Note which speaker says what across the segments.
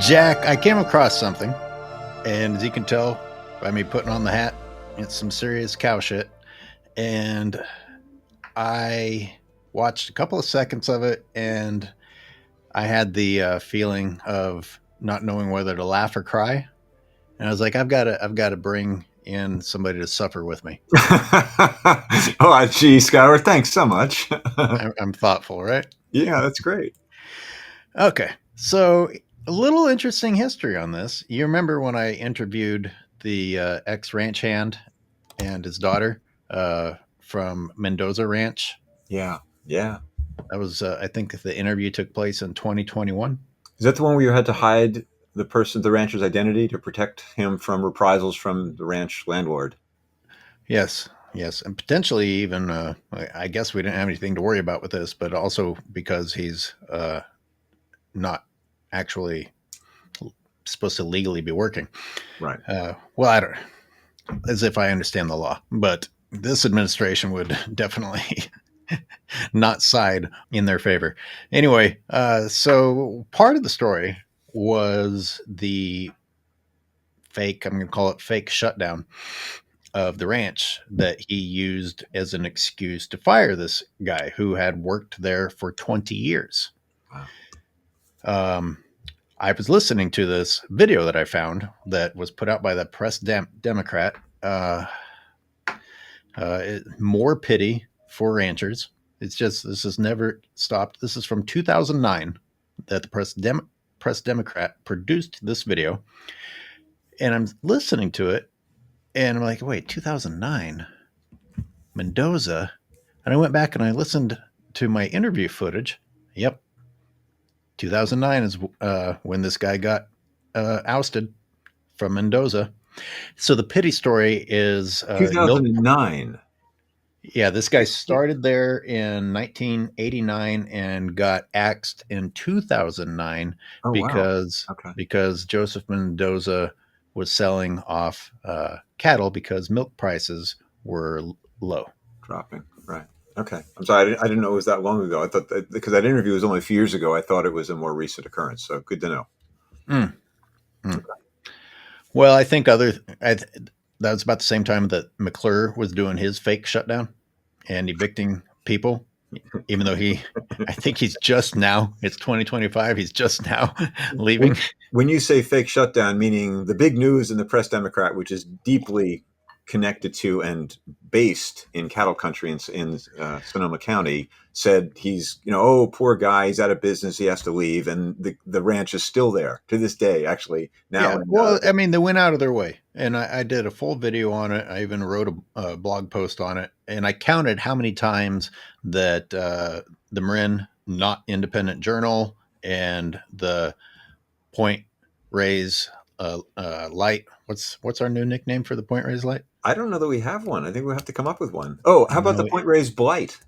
Speaker 1: Jack, I came across something, and as you can tell by me putting on the hat, it's some serious cow shit. And I watched a couple of seconds of it, and I had the feeling of not knowing whether to laugh or cry. And I was like, I've got to bring in somebody to suffer with me.
Speaker 2: Oh, gee, Skyler, thanks so much.
Speaker 1: I'm thoughtful, right?
Speaker 2: Yeah, that's great.
Speaker 1: Okay, so a little interesting history on this. You remember when I interviewed the ex ranch hand and his daughter from Mendoza Ranch?
Speaker 2: Yeah, yeah.
Speaker 1: That was, I think, the interview took place in 2021.
Speaker 2: Is that the one where you had to hide the rancher's identity to protect him from reprisals from the ranch landlord?
Speaker 1: Yes, yes, and potentially even, I guess we didn't have anything to worry about with this, but also because he's not actually supposed to legally be working.
Speaker 2: Right.
Speaker 1: Well, I don't, as if I understand the law, but this administration would definitely not side in their favor. Anyway, so part of the story was the fake, I'm going to call it fake shutdown of the ranch that he used as an excuse to fire this guy who had worked there for 20 years.
Speaker 2: Wow.
Speaker 1: I was listening to this video that I found that was put out by the Press Democrat. More pity for ranchers. It's just, this has never stopped. This is from 2009 that the Press Democrat produced this video. And I'm listening to it and I'm like, wait, 2009? Mendoza? And I went back and I listened to my interview footage. Yep. 2009 is when this guy got ousted from Mendoza. So the pity story is
Speaker 2: 2009.
Speaker 1: Yeah, this guy started there in 1989 and got axed in 2009
Speaker 2: Oh, wow.
Speaker 1: because
Speaker 2: Okay.
Speaker 1: because Joseph Mendoza was selling off cattle because milk prices were low.
Speaker 2: Dropping. Right. Okay. I'm sorry. I didn't know it was that long ago. I thought because that interview was only a few years ago, I thought it was a more recent occurrence. So good to know.
Speaker 1: Mm, mm. Well, I think that was about the same time that McClure was doing his fake shutdown and evicting people, even though I think he's just now, it's 2025, he's just now leaving.
Speaker 2: When you say fake shutdown, meaning the big news in the Press Democrat, which is deeply connected to and based in cattle country in Sonoma County, said he's, oh, poor guy, he's out of business, he has to leave. And the ranch is still there to this day, actually. Now,
Speaker 1: Yeah, well, I mean, they went out of their way, and I did a full video on it. I even wrote a blog post on it, and I counted how many times that the Marin Not Independent Journal and the Point Reyes Light. What's our new nickname for the Point Reyes Light?
Speaker 2: I don't know that we have one. I think we have to come up with one. Oh, how about the Point Reyes Blight?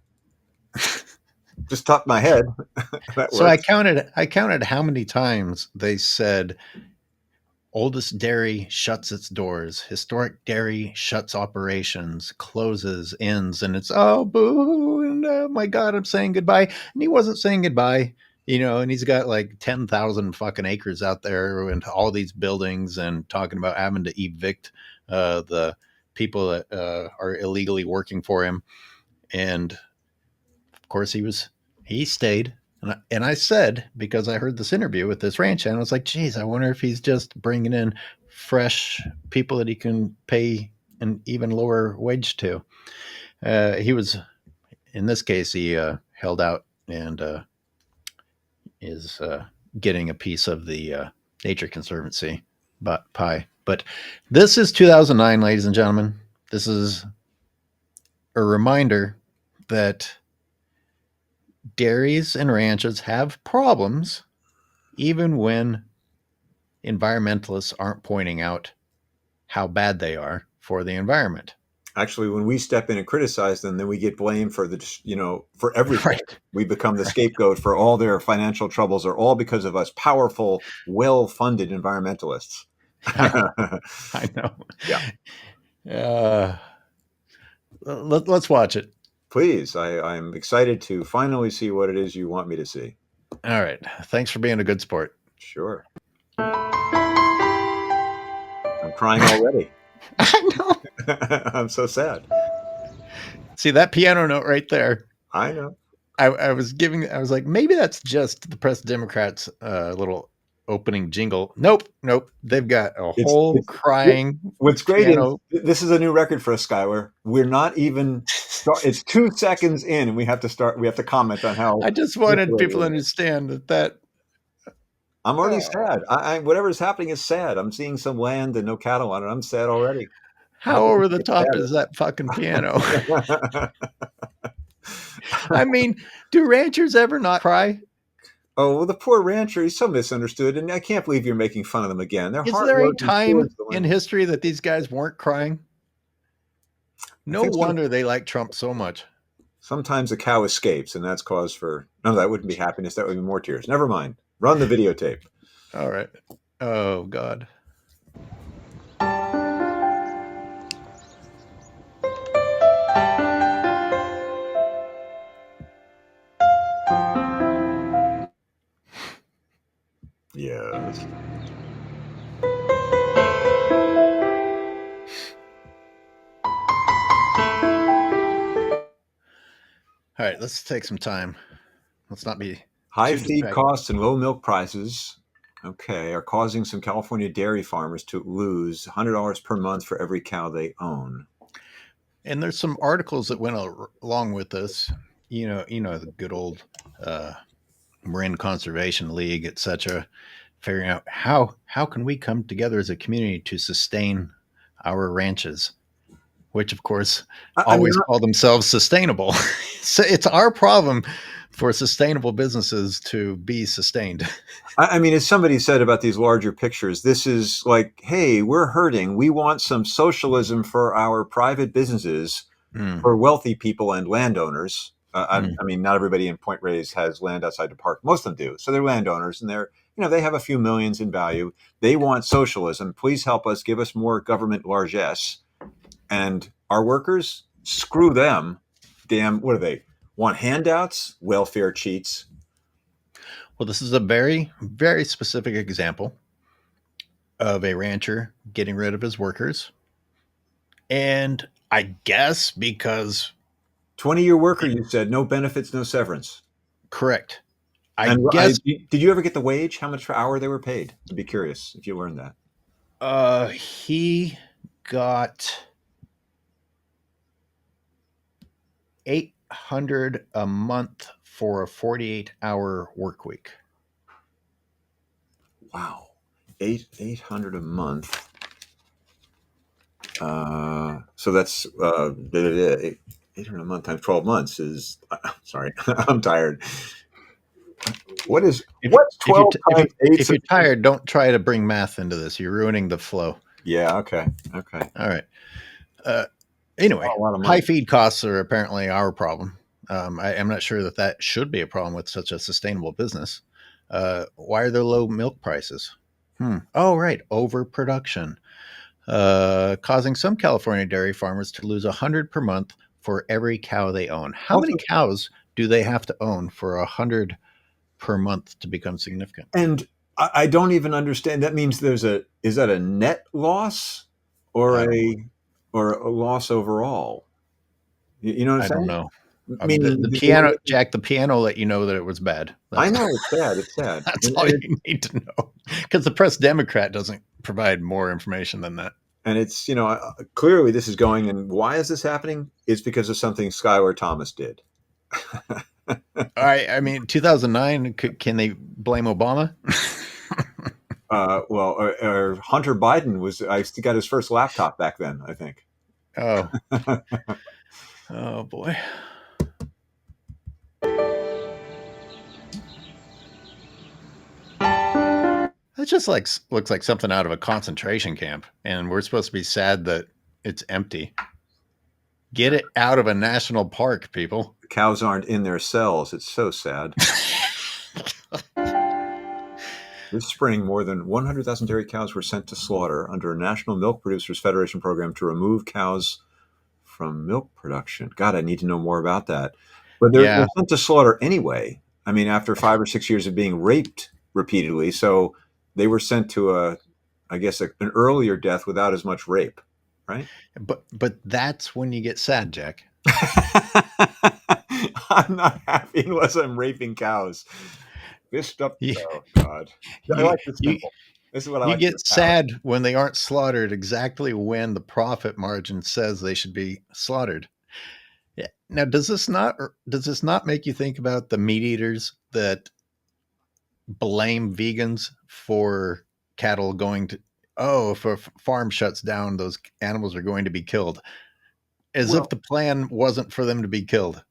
Speaker 2: Just top of my head. That
Speaker 1: So
Speaker 2: works.
Speaker 1: I counted how many times they said oldest dairy shuts its doors, historic dairy shuts operations, closes, ends, and it's boo, and oh my god, I'm saying goodbye. And he wasn't saying goodbye, and he's got like 10,000 fucking acres out there and all these buildings and talking about having to evict the people that are illegally working for him. And of course he stayed. And I said, because I heard this interview with this ranch, and I was like, geez, I wonder if he's just bringing in fresh people that he can pay an even lower wage to. He was, in this case, he held out and is getting a piece of the Nature Conservancy pie. But this is 2009, ladies and gentlemen. This is a reminder that dairies and ranches have problems even when environmentalists aren't pointing out how bad they are for the environment.
Speaker 2: Actually, when we step in and criticize them, then we get blamed for for everything.
Speaker 1: Right.
Speaker 2: We become the scapegoat for all their financial troubles, are all because of us powerful, well-funded environmentalists.
Speaker 1: I know.
Speaker 2: Yeah.
Speaker 1: Let's watch it.
Speaker 2: Please, I'm excited to finally see what it is you want me to see.
Speaker 1: All right. Thanks for being a good sport.
Speaker 2: Sure. crying already.
Speaker 1: I know.
Speaker 2: I'm so sad.
Speaker 1: See that piano note right there.
Speaker 2: I know.
Speaker 1: I was like, maybe that's just the Press Democrats little opening jingle. Nope. They've got a whole
Speaker 2: It's
Speaker 1: crying
Speaker 2: what's great is
Speaker 1: piano.
Speaker 2: this is a new record for us, Skyler. We're not even. It's 2 seconds in, and we have to start. We have to comment on how
Speaker 1: I just wanted
Speaker 2: visceral
Speaker 1: people to
Speaker 2: we're.
Speaker 1: understand that
Speaker 2: I'm already
Speaker 1: oh,
Speaker 2: sad. Whatever's happening is sad. I'm seeing some land and no cattle on it. I'm sad already.
Speaker 1: how
Speaker 2: Nothing
Speaker 1: over the
Speaker 2: gets
Speaker 1: top is that fucking piano?
Speaker 2: sadder.
Speaker 1: I mean, do ranchers ever not cry?
Speaker 2: Oh, well, the poor rancher, he's so misunderstood, and I can't believe you're making fun of them again. They're
Speaker 1: Is there a
Speaker 2: hardworking
Speaker 1: time
Speaker 2: towards the
Speaker 1: in
Speaker 2: land.
Speaker 1: history that these guys weren't crying?
Speaker 2: I
Speaker 1: No
Speaker 2: think
Speaker 1: wonder they like Trump so much.
Speaker 2: sometimes a cow escapes, and that's cause for no, that wouldn't be happiness. That would be more tears. Never mind. Run the videotape.
Speaker 1: All right. Oh God.
Speaker 2: Yes.
Speaker 1: All right, let's take some time. Let's not be
Speaker 2: High
Speaker 1: too
Speaker 2: feed
Speaker 1: distracted.
Speaker 2: costs and low milk prices, okay, are causing some California dairy farmers to lose $100 per month for every cow they own.
Speaker 1: And there's some articles that went along with this. The good old uh, Marin Conservation League, etc. Figuring out how can we come together as a community to sustain our ranches, which of course
Speaker 2: I mean,
Speaker 1: always call themselves sustainable. So it's our problem for sustainable businesses to be sustained.
Speaker 2: I mean, as somebody said about these larger pictures, this is like, hey, we're hurting. We want some socialism for our private businesses,
Speaker 1: Mm,
Speaker 2: for wealthy people and landowners.
Speaker 1: mm.
Speaker 2: I mean, not everybody in Point Reyes has land outside the park. Most of them do. So they're landowners, and they have a few millions in value. They want socialism. Please help us. Give us more government largesse. And our workers, screw them. Damn, what do they want? Handouts? Welfare cheats.
Speaker 1: Well, this is a very, very specific example of a rancher getting rid of his workers. And I guess because
Speaker 2: 20-year worker, you said, no benefits, no severance.
Speaker 1: correct. I
Speaker 2: And
Speaker 1: guess
Speaker 2: did you ever get the wage? How much per hour they were paid? I'd be curious if you learned that.
Speaker 1: he got 800 a month for a 48-hour work week.
Speaker 2: Wow, 800 a month. So that's 800 a month times 12 months is. Sorry, I'm tired.
Speaker 1: If
Speaker 2: What's
Speaker 1: if you
Speaker 2: 12
Speaker 1: if you
Speaker 2: times eight?
Speaker 1: if you're tired, don't try to bring math into this. You're ruining the flow.
Speaker 2: Yeah. Okay. Okay.
Speaker 1: All right. Uh, anyway,
Speaker 2: Not a lot of
Speaker 1: high
Speaker 2: money.
Speaker 1: feed costs are apparently our problem. I am not sure that should be a problem with such a sustainable business. Why are there low milk prices? Oh, right, overproduction, causing some California dairy farmers to lose 100 per month for every cow they own. How many
Speaker 2: Also,
Speaker 1: cows do they have to own for 100 per month to become significant?
Speaker 2: and I don't even understand. That means is that a net loss or
Speaker 1: I don't.
Speaker 2: a loss overall? You know what I'm
Speaker 1: I don't
Speaker 2: saying?
Speaker 1: know.
Speaker 2: Meaning
Speaker 1: The piano, Jack. The piano let you know that it was bad.
Speaker 2: I
Speaker 1: That's
Speaker 2: know it's sad. It's sad.
Speaker 1: that's all you need to know. Because the Press Democrat doesn't provide more information than that.
Speaker 2: And it's clearly this is going. And why is this happening? It's because of something Skyler Thomas did.
Speaker 1: I mean, 2009. Can they blame Obama?
Speaker 2: Or Hunter Biden was. I got his first laptop back then. I think.
Speaker 1: Oh, oh boy. That just like looks like something out of a concentration camp, and we're supposed to be sad that it's empty. Get it out of a national park, people.
Speaker 2: The cows aren't in their cells. It's so sad. This spring, more than 100,000 dairy cows were sent to slaughter under a National Milk Producers Federation program to remove cows from milk production. God, I need to know more about that. But they're
Speaker 1: Yeah,
Speaker 2: sent to slaughter anyway. I mean, after 5 or 6 years of being raped repeatedly, so they were sent to I guess, an earlier death without as much rape, right?
Speaker 1: But that's when you get sad, Jack.
Speaker 2: I'm not happy unless I'm raping cows. Fished up.
Speaker 1: You
Speaker 2: Oh God, I
Speaker 1: you
Speaker 2: like the
Speaker 1: you,
Speaker 2: symbol. This is what I
Speaker 1: you
Speaker 2: like for
Speaker 1: get
Speaker 2: the cows.
Speaker 1: sad when they aren't slaughtered exactly when the profit margin says they should be slaughtered. Yeah. Now, does this not make you think about the meat eaters that blame vegans for cattle going to, oh, if a farm shuts down, those animals are going to be killed, as if
Speaker 2: Well,
Speaker 1: the plan wasn't for them to be killed.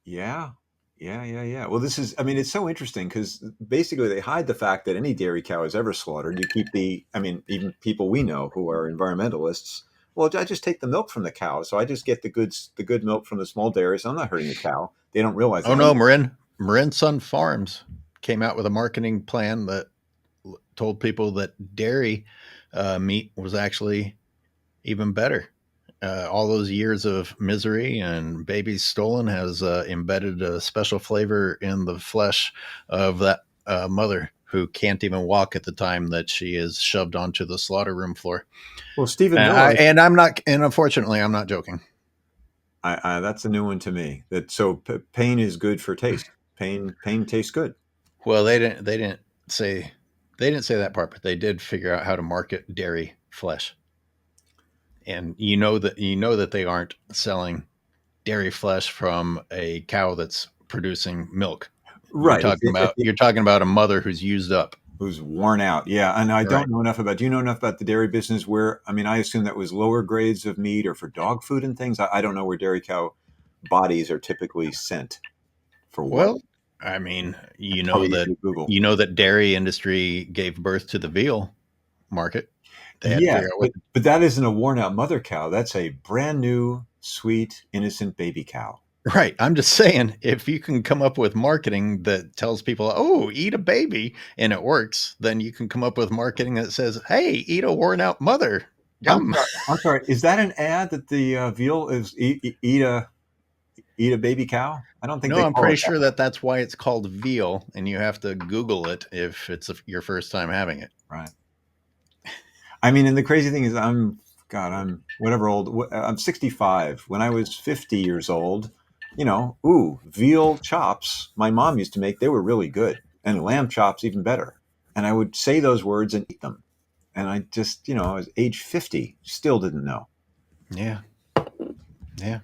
Speaker 2: yeah, yeah. Well, this is. I mean, it's so interesting because basically they hide the fact that any dairy cow is ever slaughtered. You keep the. I mean, even people we know who are environmentalists. Well, I just take the milk from the cow, so I just get the good milk from the small dairies. I'm not hurting the cow. They don't realize
Speaker 1: Oh
Speaker 2: that.
Speaker 1: no, Marin Sun Farms came out with a marketing plan that told people that dairy meat was actually even better. All those years of misery and babies stolen has embedded a special flavor in the flesh of that mother who can't even walk at the time that she is shoved onto the slaughter room floor.
Speaker 2: Well, Stephen Miller,
Speaker 1: I'm not, and unfortunately, I'm not joking.
Speaker 2: that's a new one to me. That so pain is good for taste. Pain tastes good.
Speaker 1: Well, say they didn't say that part, but they did figure out how to market dairy flesh, and you know that they aren't selling dairy flesh from a cow that's producing milk. You're
Speaker 2: Right.
Speaker 1: talking about you're talking about a mother who's used up.
Speaker 2: Who's worn out. Yeah, and I
Speaker 1: Right.
Speaker 2: don't know enough about. Do you know enough about the dairy business? Where I mean, I assume that was lower grades of meat or for dog food and things. I don't know where dairy cow bodies are typically sent for what.
Speaker 1: Well, I mean,
Speaker 2: I probably usually Google.
Speaker 1: you know that dairy industry gave birth to the veal market. They had to
Speaker 2: Yeah,
Speaker 1: figure out what.
Speaker 2: but that isn't a worn out mother cow. That's a brand new, sweet, innocent baby cow.
Speaker 1: Right. I'm just saying, if you can come up with marketing that tells people, "Oh, eat a baby," and it works, then you can come up with marketing that says, "Hey, eat a worn out mother."
Speaker 2: I'm
Speaker 1: Yum.
Speaker 2: sorry. I'm sorry. Is that an ad that the veal is eat a baby cow? I don't think
Speaker 1: No,
Speaker 2: they
Speaker 1: I'm
Speaker 2: call
Speaker 1: pretty
Speaker 2: it that.
Speaker 1: sure that that's why it's called veal, and you have to Google it if it's your first time having it.
Speaker 2: Right. I mean, and the crazy thing is, I'm whatever old. I'm 65. When I was 50 years old, veal chops my mom used to make. They were really good, and lamb chops even better. And I would say those words and eat them. And I just, I was age 50, still didn't know.
Speaker 1: Yeah, yeah.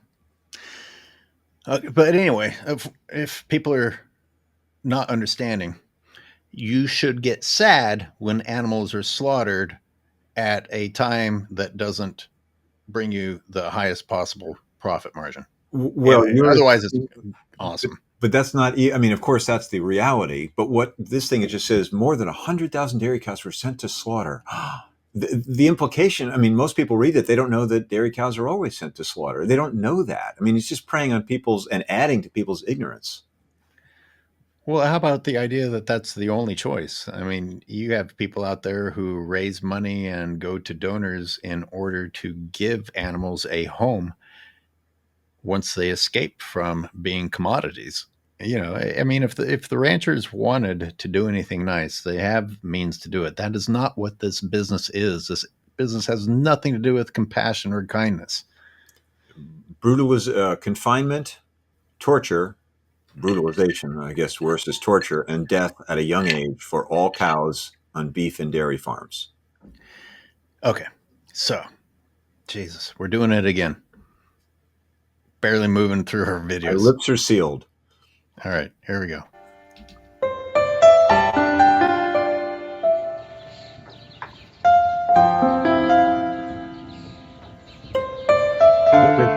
Speaker 1: But anyway, if people are not understanding, you should get sad when animals are slaughtered at a time that doesn't bring you the highest possible profit margin.
Speaker 2: Well, you're
Speaker 1: Otherwise, it's awesome.
Speaker 2: but that's not. I mean, of course, that's the reality. But what this thing, it just says more than 100,000 dairy cows were sent to slaughter. The implication. I mean, most people read it. They don't know that dairy cows are always sent to slaughter. They don't know that. I mean, it's just preying on people's and adding to people's ignorance.
Speaker 1: Well, how about the idea that that's the only choice? I mean, you have people out there who raise money and go to donors in order to give animals a home once they escape from being commodities. I mean, if the ranchers wanted to do anything nice, they have means to do it. That is not what this business is. This business has nothing to do with compassion or kindness.
Speaker 2: Confinement, torture, brutalization, I guess worse is torture, and death at a young age for all cows on beef and dairy farms.
Speaker 1: Okay, so Jesus, we're doing it again. Barely moving through our
Speaker 2: My
Speaker 1: videos.
Speaker 2: lips are sealed.
Speaker 1: All right, here we go.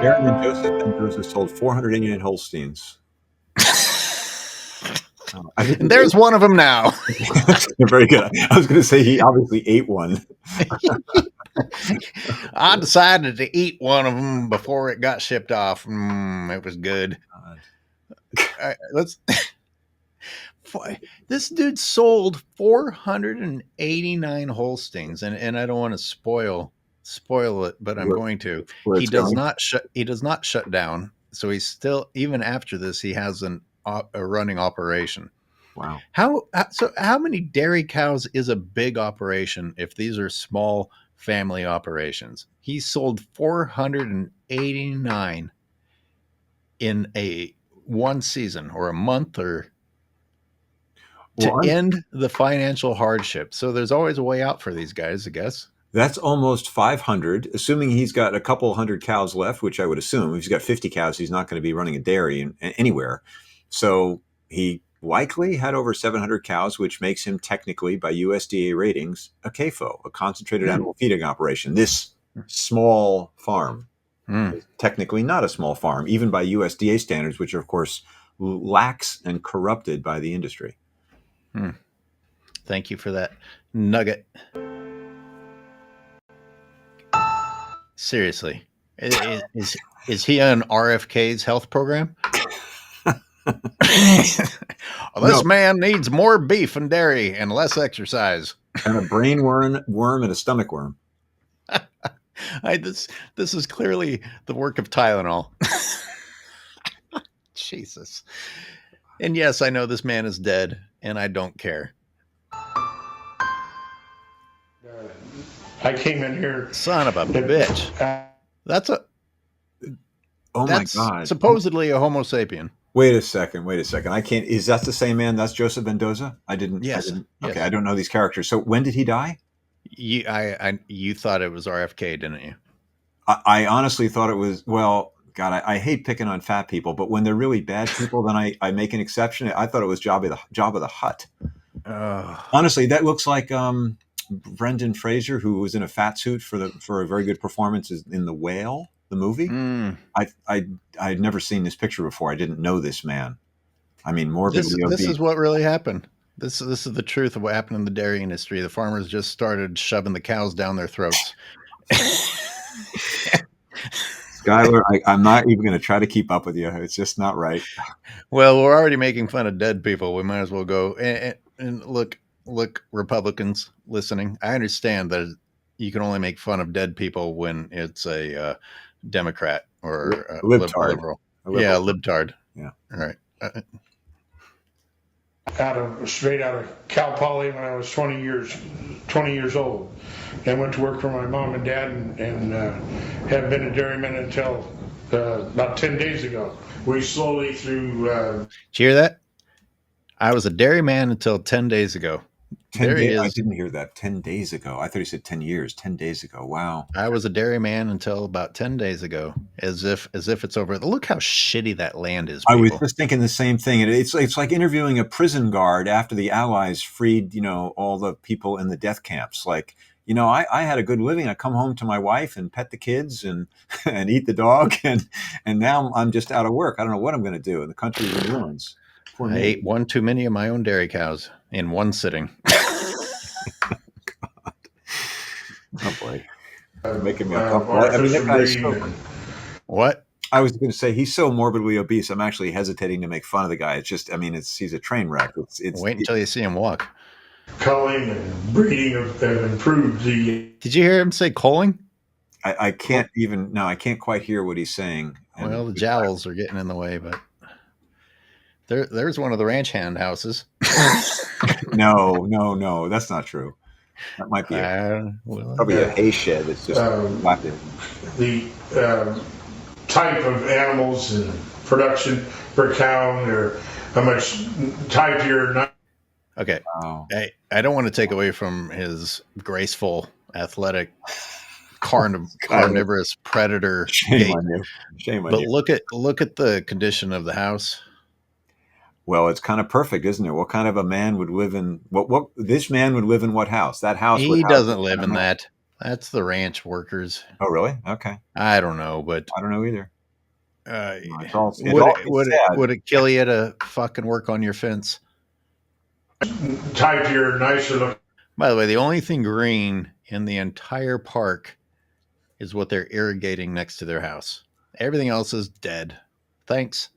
Speaker 2: Baron and Joseph Mendoza sold 489 Holsteins. I think
Speaker 1: And there's one of them now.
Speaker 2: that's very good. I was going to say he obviously ate one.
Speaker 1: I decided to eat one of them before it got shipped off. It was good. Let's. This dude sold 489 Holsteins, and I don't want to spoil it, but I'm
Speaker 2: Where,
Speaker 1: going to.
Speaker 2: where it's going.
Speaker 1: He does not shut down. So he's still, even after this, he has a running operation.
Speaker 2: Wow.
Speaker 1: So how many dairy cows is a big operation if these are small family operations? He sold 489 in a one season or a month or to
Speaker 2: Well,
Speaker 1: end the financial hardship. So there's always a way out for these guys, I guess.
Speaker 2: that's almost 500, assuming he's got a couple hundred cows left, which I would assume. If he's got 50 cows, he's not going to be running a dairy anywhere. So he likely had over 700 cows, which makes him technically, by USDA ratings, a CAFO, a concentrated
Speaker 1: Hmm.
Speaker 2: animal feeding operation. This small farm
Speaker 1: Hmm.
Speaker 2: is technically not a small farm, even by USDA standards, which are, of course, lax and corrupted by the industry.
Speaker 1: Hmm. Thank you for that nugget. Seriously, is he on RFK's health program? Well,
Speaker 2: No,
Speaker 1: this man needs more beef and dairy and less exercise.
Speaker 2: and a brain worm and a stomach worm.
Speaker 1: This is clearly the work of Tylenol. Jesus. And yes, I know this man is dead, and I don't care.
Speaker 3: I came in here.
Speaker 1: Son of a bitch. That's a
Speaker 2: Oh my
Speaker 1: that's
Speaker 2: God.
Speaker 1: supposedly a Homo sapien.
Speaker 2: Wait a second. Wait a second. I can't. Is that the same man? That's Joseph Mendoza. I didn't. I
Speaker 1: Yes,
Speaker 2: didn't. Okay, I
Speaker 1: yes.
Speaker 2: don't know these characters. So when did he die?
Speaker 1: You thought it was RFK, didn't you?
Speaker 2: I honestly thought it was. Well, God, I hate picking on fat people, but when they're really bad people, then I make an exception. I thought it was Job of the Hutt.
Speaker 1: Oh,
Speaker 2: Honestly, that looks like Brendan Fraser, who was in a fat suit for a very good performance in The Whale, the movie.
Speaker 1: mm.
Speaker 2: I'd never seen this picture before. I didn't know this man. I mean,
Speaker 1: This
Speaker 2: morbidly
Speaker 1: this
Speaker 2: obese.
Speaker 1: is what really happened. This is the truth of what happened in the dairy industry. The farmers just started shoving the cows down their throats.
Speaker 2: Skyler, I'm not even going to try to keep up with you. It's just not right.
Speaker 1: Well, we're already making fun of dead people. We might as well go and look, Republicans listening. I understand that you can only make fun of dead people when it's a Democrat or
Speaker 2: Libtard.
Speaker 1: liberal.
Speaker 2: A
Speaker 1: Yeah,
Speaker 2: liberal.
Speaker 1: libtard.
Speaker 2: Yeah.
Speaker 1: All right.
Speaker 3: Straight out of Cal Poly when I was 20 years old, and went to work for my mom and dad, and had been a dairyman until about 10 days ago. We slowly through.
Speaker 1: Did you hear that? I was a dairyman until 10 days ago.
Speaker 2: 10
Speaker 1: There he
Speaker 2: days. I
Speaker 1: is.
Speaker 2: didn't hear that. 10 days ago. I thought he said 10 years. 10 days ago. Wow.
Speaker 1: I was a dairyman until about 10 days ago. As if it's over. Look how shitty that land is,
Speaker 2: I was
Speaker 1: people.
Speaker 2: just thinking the same thing. It's like interviewing a prison guard after the Allies freed, all the people in the death camps. Like, I had a good living. I come home to my wife and pet the kids and and eat the dog, and now I'm just out of work. I don't know what I'm going to do. And the country's in ruins. Poor
Speaker 1: I
Speaker 2: me.
Speaker 1: ate one too many of my own dairy cows in one sitting.
Speaker 2: Oh boy, you're making me uncomfortable. I mean, that guy is so.
Speaker 1: What?
Speaker 2: I was going to say he's so morbidly obese. I'm actually hesitating to make fun of the guy. It's just, I mean, he's a train wreck.
Speaker 1: Wait until you see him walk.
Speaker 3: Culling and breeding have improved the.
Speaker 1: Did you hear him say culling?
Speaker 2: I can't even. No, I can't quite hear what he's saying.
Speaker 1: Well, the jowls are getting in the way, but there's one of the ranch hand houses.
Speaker 2: No, that's not true. That might be probably a hay shed that's just flapping.
Speaker 3: The type of animals and production per cow, or how much type you're.
Speaker 1: Okay.
Speaker 2: Wow.
Speaker 1: I don't want to take away from his graceful, athletic, carnivorous predator
Speaker 2: Shame
Speaker 1: gait,
Speaker 2: on you. Shame on
Speaker 1: but
Speaker 2: you.
Speaker 1: look at the condition of the house.
Speaker 2: Well, it's kind of perfect, isn't it? What kind of a man would live in what this man would live in what house? That house would
Speaker 1: He
Speaker 2: house
Speaker 1: doesn't
Speaker 2: this
Speaker 1: live
Speaker 2: kind of
Speaker 1: in
Speaker 2: man.
Speaker 1: that. That's the ranch workers.
Speaker 2: Oh, really? Okay.
Speaker 1: I don't know, but
Speaker 2: I don't know either.
Speaker 1: would it kill you to fucking work on your fence?
Speaker 3: Type you're nicer looking.
Speaker 1: By the way, the only thing green in the entire park is what they're irrigating next to their house. Everything else is dead. Thanks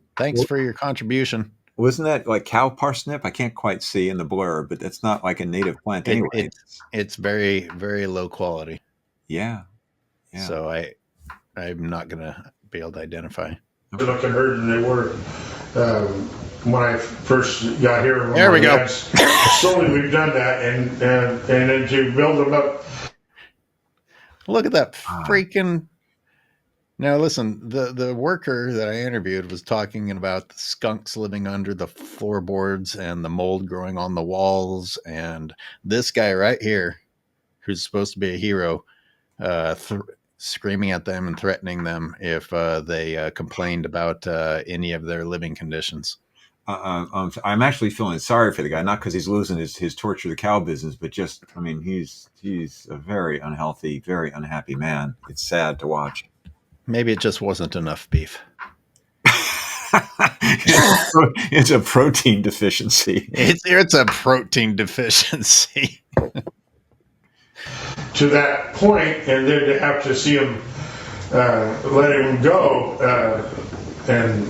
Speaker 1: for your contribution.
Speaker 2: Wasn't that like cow parsnip? I can't quite see in the blur, but it's not like a native plant anyway.
Speaker 1: It's very, very low quality.
Speaker 2: Yeah.
Speaker 1: So I'm not gonna be able to identify.
Speaker 3: Looking herd than they were when I first got here. When
Speaker 1: There we go.
Speaker 3: Slowly we've done that, and then to build them up.
Speaker 1: Look at that freaking. Now listen, the worker that I interviewed was talking about the skunks living under the floorboards and the mold growing on the walls, and this guy right here, who's supposed to be a hero, screaming at them and threatening them if they complained about any of their living conditions.
Speaker 2: I'm actually feeling sorry for the guy, not because he's losing his torture the cow business, but just, I mean, he's a very unhealthy, very unhappy man. It's sad to watch.
Speaker 1: Maybe it just wasn't enough beef.
Speaker 2: It's a protein deficiency.
Speaker 1: It's a protein deficiency.
Speaker 3: To that point, and then to have to see him letting him go, and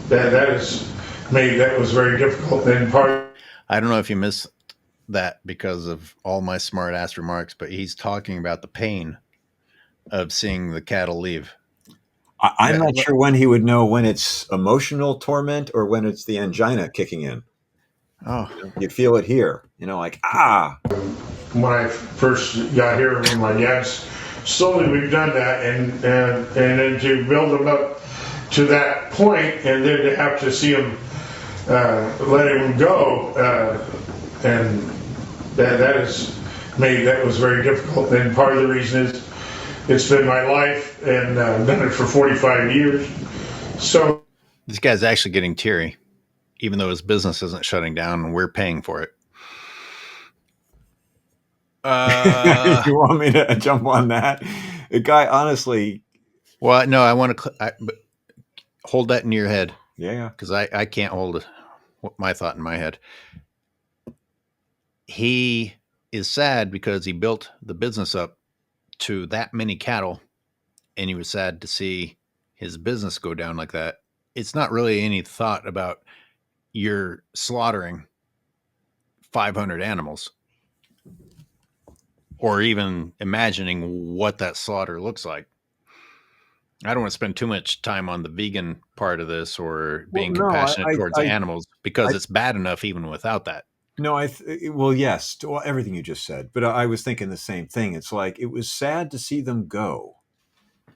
Speaker 3: that was very difficult. And
Speaker 1: I don't know if you missed that because of all my smart ass remarks, but he's talking about the pain of seeing the cattle leave.
Speaker 2: I'm not sure when he would know when it's emotional torment or when it's the angina kicking in.
Speaker 1: Oh,
Speaker 2: you feel it here, like
Speaker 3: When I first got here with my dad's, slowly we've done that, and then to build them up to that point, and then to have to see him letting him go, and that was very difficult. And part of the reason is it's been my life, and I've done it for 45 years. So
Speaker 1: this guy's actually getting teary, even though his business isn't shutting down and we're paying for it.
Speaker 2: You want me to jump on that? The guy, honestly.
Speaker 1: Well, no, I want to hold that in your head.
Speaker 2: Yeah.
Speaker 1: Because I can't hold my thought in my head. He is sad because he built the business up to that many cattle, and he was sad to see his business go down like that. It's not really any thought about you're slaughtering 500 animals or even imagining what that slaughter looks like. I don't want to spend too much time on the vegan part of this or being compassionate towards animals, because it's bad enough even without that.
Speaker 2: No, yes, to everything you just said, but I was thinking the same thing. It's like, it was sad to see them go.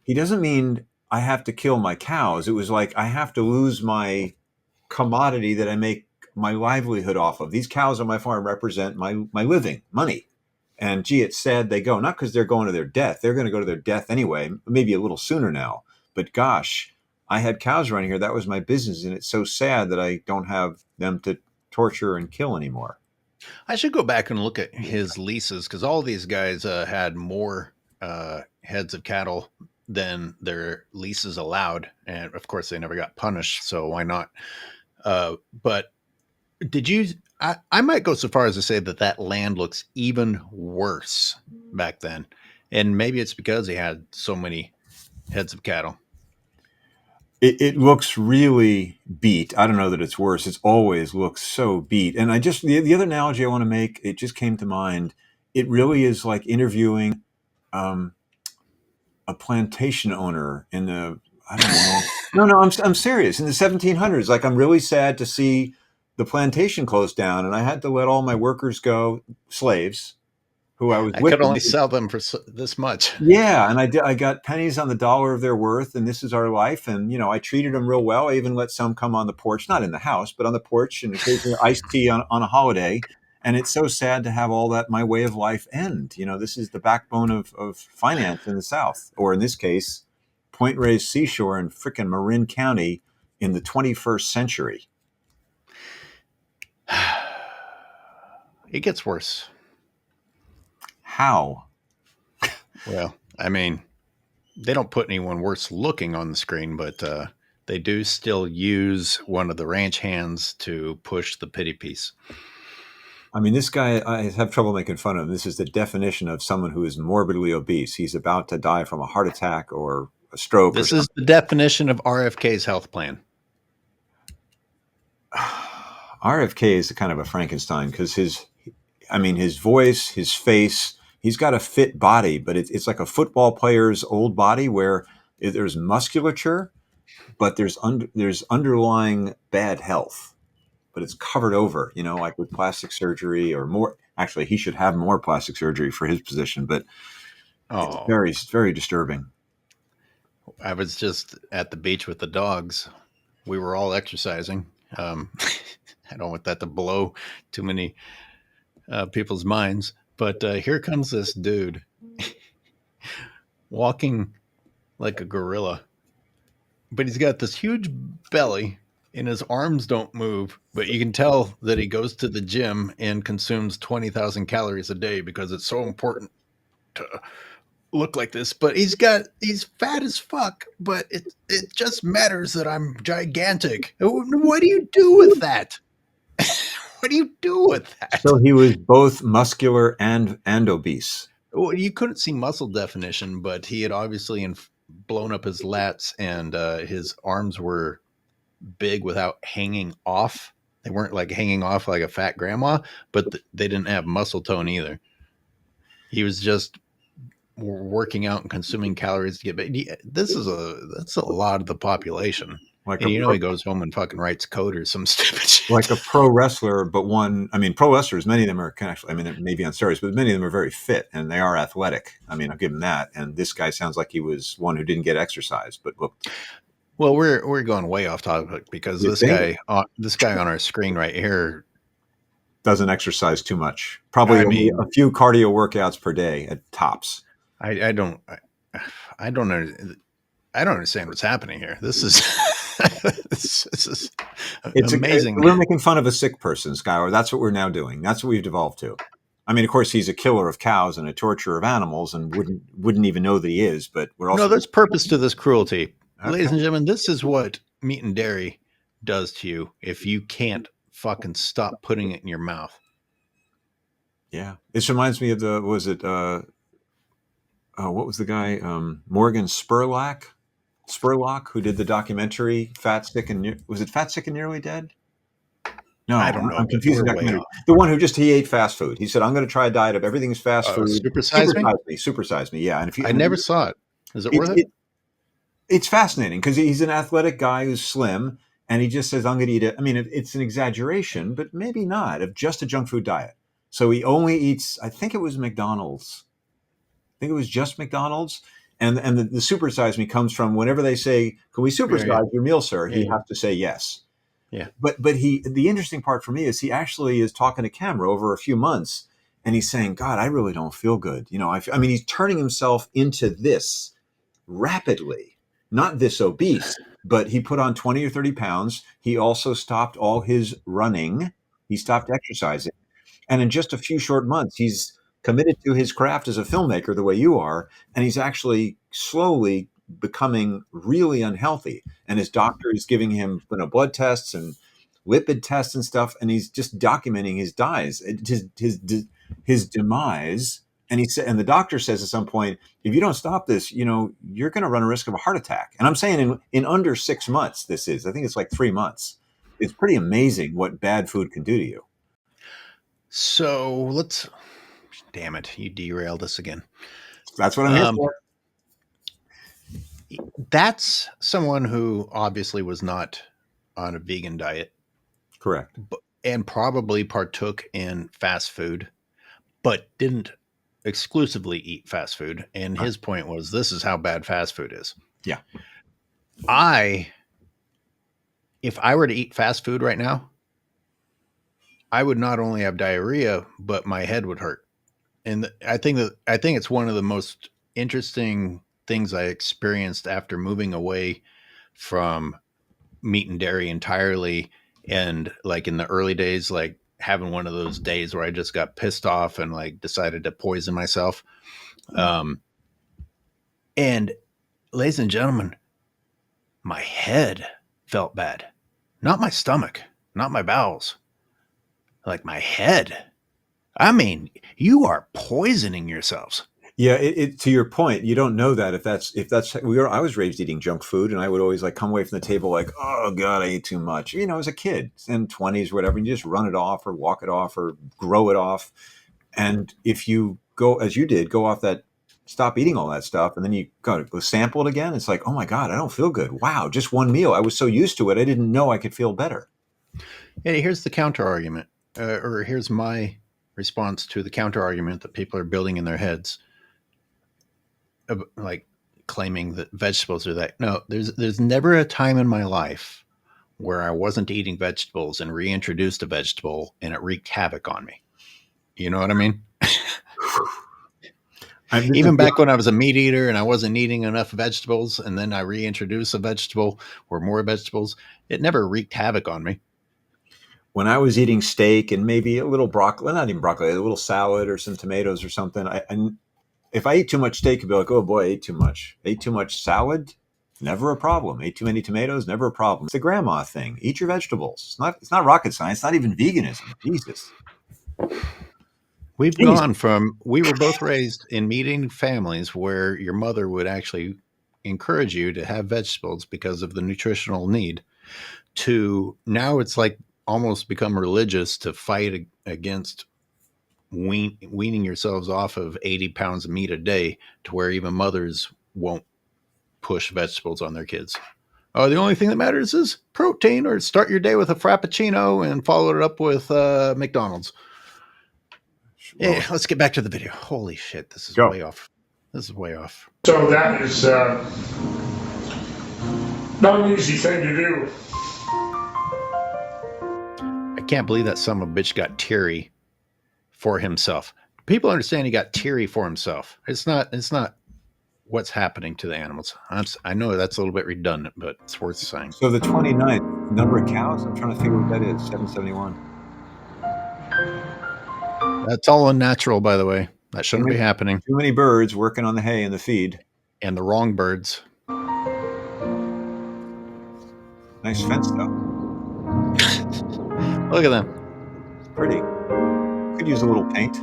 Speaker 2: He doesn't mean I have to kill my cows. It was like, I have to lose my commodity that I make my livelihood off of. These cows on my farm represent my living, money. And gee, it's sad they go, not because they're going to their death. They're going to go to their death anyway, maybe a little sooner now. But gosh, I had cows around here. That was my business. And it's so sad that I don't have them to torture and kill anymore.
Speaker 1: I should go back and look at his leases, because all these guys had more heads of cattle than their leases allowed. And of course, they never got punished. So why not? But did you... I might go so far as to say that land looks even worse back then. And maybe it's because he had so many heads of cattle.
Speaker 2: It looks really beat. I don't know that it's worse. It's always looks so beat. And the other analogy I want to make, it just came to mind. It really is like interviewing a plantation owner in the, I don't know. No, I'm serious. In the 1700s, like, I'm really sad to see the plantation closed down, and I had to let all my workers go, slaves, who I was with.
Speaker 1: I could only sell them for this much.
Speaker 2: Yeah, and I got pennies on the dollar of their worth, and this is our life. And I treated them real well. I even let some come on the porch, not in the house, but on the porch, and occasionally iced tea on a holiday. And it's so sad to have all that, my way of life, end. This is the backbone of finance in the South, or in this case, Point Reyes Seashore in frickin' Marin County in the 21st century.
Speaker 1: It gets worse.
Speaker 2: How?
Speaker 1: Well, I mean, they don't put anyone worse looking on the screen, but they do still use one of the ranch hands to push the pity piece.
Speaker 2: I mean, this guy, I have trouble making fun of him. This is the definition of someone who is morbidly obese. He's about to die from a heart attack or a stroke.
Speaker 1: This is the definition of RFK's health plan.
Speaker 2: RFK is kind of a Frankenstein, because his voice, his face, he's got a fit body, but it's like a football player's old body where there's musculature, but there's underlying bad health. but it's covered over, like with plastic surgery or more. Actually, he should have more plastic surgery for his position, but it's
Speaker 1: Oh,
Speaker 2: very, very disturbing.
Speaker 1: I was just at the beach with the dogs. We were all exercising. I don't want that to blow too many people's minds, but here comes this dude walking like a gorilla, but he's got this huge belly and his arms don't move, but you can tell that he goes to the gym and consumes 20,000 calories a day because it's so important to look like this. But he's fat as fuck, but it just matters that I'm gigantic. What do you do with that? What do you do with that?
Speaker 2: So he was both muscular and obese.
Speaker 1: Well, you couldn't see muscle definition, but he had obviously blown up his lats, and his arms were big without hanging off. They weren't like hanging off like a fat grandma, but they didn't have muscle tone either. He was just working out and consuming calories to get big. That's a lot of the population.
Speaker 2: Like
Speaker 1: And he goes home and fucking writes code or some stupid shit.
Speaker 2: like a pro wrestler, but pro wrestlers, many of them are actually, maybe on steroids, but many of them are very fit and they are athletic. I'll give him that. And this guy sounds like he was one who didn't get exercise, but look.
Speaker 1: Well, we're going way off topic because this guy on our screen right here
Speaker 2: doesn't exercise too much. Probably only a few cardio workouts per day at tops.
Speaker 1: I don't understand what's happening here. This is it's amazing.
Speaker 2: We're making fun of a sick person, Skyler. That's what we're now doing. That's what we've devolved to. Of course, he's a killer of cows and a torturer of animals, and wouldn't even know that he is. But we're also
Speaker 1: there's purpose to this cruelty, ladies and gentlemen. This is what meat and dairy does to you if you can't fucking stop putting it in your mouth.
Speaker 2: Yeah, this reminds me of what was the guy? Morgan Spurlock, who did the documentary "Fat, Sick, and was it Fat, Sick, and Nearly Dead"? No,
Speaker 1: I don't know.
Speaker 2: I'm confusing the documentary. The one who he ate fast food. He said, "I'm going to try a diet of everything's fast food."
Speaker 1: Supersize me.
Speaker 2: Supersize me. Yeah, and
Speaker 1: I never saw it. Is it worth it?
Speaker 2: It's fascinating because he's an athletic guy who's slim, and he just says, "I'm going to eat it." It's an exaggeration, but maybe not, of just a junk food diet. So he only eats. I think it was McDonald's. I think it was just McDonald's. And the supersize me comes from whenever they say, "Can we supersize your meal, sir?" He has to say yes.
Speaker 1: Yeah.
Speaker 2: But the interesting part for me is he actually is talking to camera over a few months, and he's saying, "God, I really don't feel good." He's turning himself into this rapidly, not this obese, but he put on 20 or 30 pounds. He also stopped all his running. He stopped exercising. And in just a few short months, he's committed to his craft as a filmmaker the way you are, and he's actually slowly becoming really unhealthy. And his doctor is giving him blood tests and lipid tests and stuff, and he's just documenting his demise. And and the doctor says at some point, if you don't stop this, you're going to run a risk of a heart attack. And I'm saying in under 6 months, I think it's like 3 months. It's pretty amazing what bad food can do to you.
Speaker 1: So damn it, you derailed us again.
Speaker 2: That's what I'm here for.
Speaker 1: That's someone who obviously was not on a vegan diet.
Speaker 2: Correct.
Speaker 1: And probably partook in fast food, but didn't exclusively eat fast food. And his point was, this is how bad fast food is.
Speaker 2: Yeah.
Speaker 1: If I were to eat fast food right now, I would not only have diarrhea, but my head would hurt. And I think it's one of the most interesting things I experienced after moving away from meat and dairy entirely. And like in the early days, like having one of those days where I just got pissed off and like decided to poison myself. And ladies and gentlemen, my head felt bad, not my stomach, not my bowels, like my head. I mean, you are poisoning yourselves.
Speaker 2: Yeah, to your point, you don't know that if that's I was raised eating junk food, and I would always like come away from the table like, oh God, I ate too much. As a kid in 20s, whatever, and you just run it off or walk it off or grow it off. And if you go, as you did, go off that, stop eating all that stuff, and then you go sample it again, it's like, oh my God, I don't feel good. Wow, just one meal. I was so used to it, I didn't know I could feel better.
Speaker 1: Hey, here's the counter argument, or here's my response to the counter argument that people are building in their heads, like claiming that vegetables are that. No, there's never a time in my life where I wasn't eating vegetables and reintroduced a vegetable and it wreaked havoc on me. You know what I mean?
Speaker 2: This is
Speaker 1: Even back when I was a meat eater and I wasn't eating enough vegetables, and then I reintroduced a vegetable or more vegetables, it never wreaked havoc on me.
Speaker 2: when I was eating steak and maybe a little broccoli, not even broccoli, a little salad or some tomatoes or something. If I eat too much steak, I'd be like, oh boy, I ate too much. Ate too much salad, never a problem. Ate too many tomatoes, never a problem. It's a grandma thing. Eat your vegetables. It's not rocket science. It's not even veganism. Jesus.
Speaker 1: We've
Speaker 2: Jesus.
Speaker 1: gone from, we were both raised in meat eating families where your mother would actually encourage you to have vegetables because of the nutritional need, to now it's like almost become religious to fight against weaning yourselves off of 80 pounds of meat a day, to where even mothers won't push vegetables on their kids. Oh, the only thing that matters is protein, or start your day with a frappuccino and follow it up with McDonald's. Hey,
Speaker 2: Well,
Speaker 1: let's get back to the video. Holy shit, this is
Speaker 2: go.
Speaker 1: way off. This is way off.
Speaker 3: So that is not an easy thing to do.
Speaker 1: I can't believe that son of a bitch got teary for himself. People understand he got teary for himself. It's not what's happening to the animals. I know that's a little bit redundant, but it's worth saying.
Speaker 2: So the 29th number of cows, I'm trying to figure what that is. 771.
Speaker 1: That's all unnatural, by the way. That shouldn't be happening.
Speaker 2: Too many birds working on the hay and the feed.
Speaker 1: And the wrong birds.
Speaker 2: Nice fence, though.
Speaker 1: Look at them.
Speaker 2: Pretty. Could use a little paint.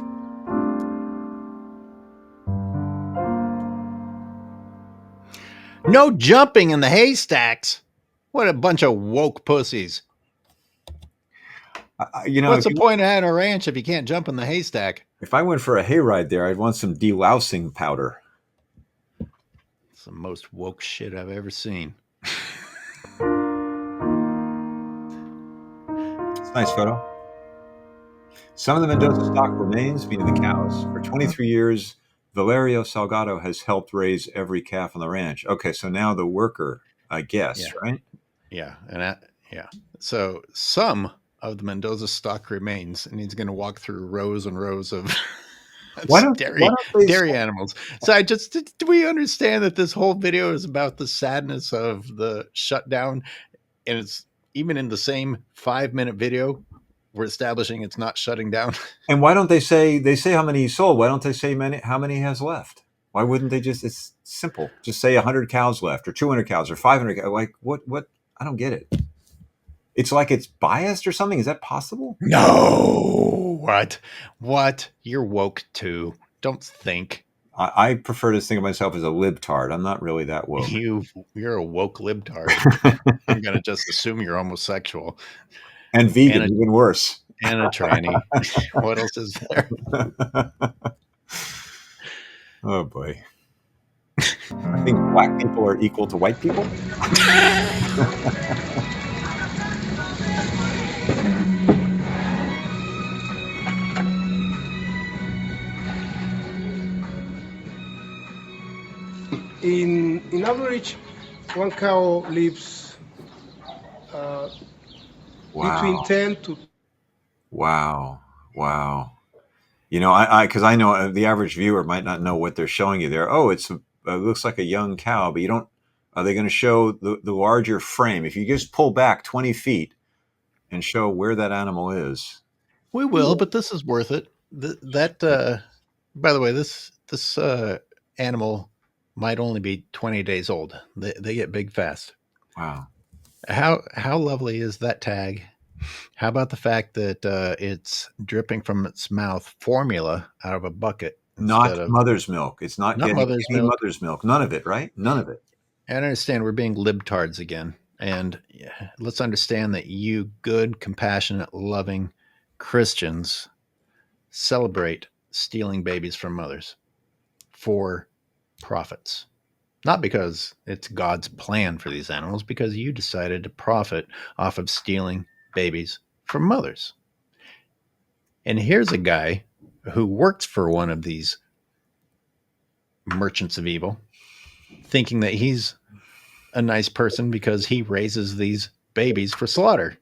Speaker 1: No jumping in the haystacks. What a bunch of woke pussies. What's the point of having a ranch if you can't jump in the haystack?
Speaker 2: If I went for a hayride there, I'd want some delousing powder.
Speaker 1: It's the most woke shit I've ever seen.
Speaker 2: It's a nice photo. Some of the Mendoza stock remains, meaning the cows. For 23 years, Valerio Salgado has helped raise every calf on the ranch. Okay, so now the worker, I guess,
Speaker 1: Yeah.
Speaker 2: right?
Speaker 1: Yeah, yeah. So some of the Mendoza stock remains, and he's going to walk through rows and rows of dairy animals. So do we understand that this whole video is about the sadness of the shutdown, and it's even in the same 5-minute video, we're establishing it's not shutting down.
Speaker 2: And why don't they say how many he sold? Why don't they say how many he has left? Why wouldn't they just? It's simple. Just say 100 cows left, or 200 cows, or 500 cows. Like what? I don't get it. It's like it's biased or something. Is that possible?
Speaker 1: No. What? You're woke too. Don't think.
Speaker 2: I prefer to think of myself as a libtard. I'm not really that woke.
Speaker 1: You're a woke libtard. I'm going to just assume you're homosexual.
Speaker 2: And vegan, even worse.
Speaker 1: And a tranny. What else is there?
Speaker 2: Oh, boy. I think black people are equal to white people.
Speaker 4: In average, one cow lives between 10 to.
Speaker 2: Wow. You know, because I know the average viewer might not know what they're showing you there. Oh, it looks like a young cow, but you don't. Are they going to show the larger frame? If you just pull back 20 feet and show where that animal is,
Speaker 1: we will. But this is worth it. By the way, this animal might only be 20 days old. They get big fast.
Speaker 2: Wow.
Speaker 1: How lovely is that tag? How about the fact that it's dripping from its mouth formula out of a bucket?
Speaker 2: Not mother's milk. It's not getting
Speaker 1: mother's
Speaker 2: any
Speaker 1: milk.
Speaker 2: Mother's milk. None of it, right? None of it.
Speaker 1: And I understand we're being libtards again. And let's understand that you good, compassionate, loving Christians celebrate stealing babies from mothers for profits. Not because it's God's plan for these animals, because you decided to profit off of stealing babies from mothers. And here's a guy who works for one of these merchants of evil, thinking that he's a nice person because he raises these babies for slaughter.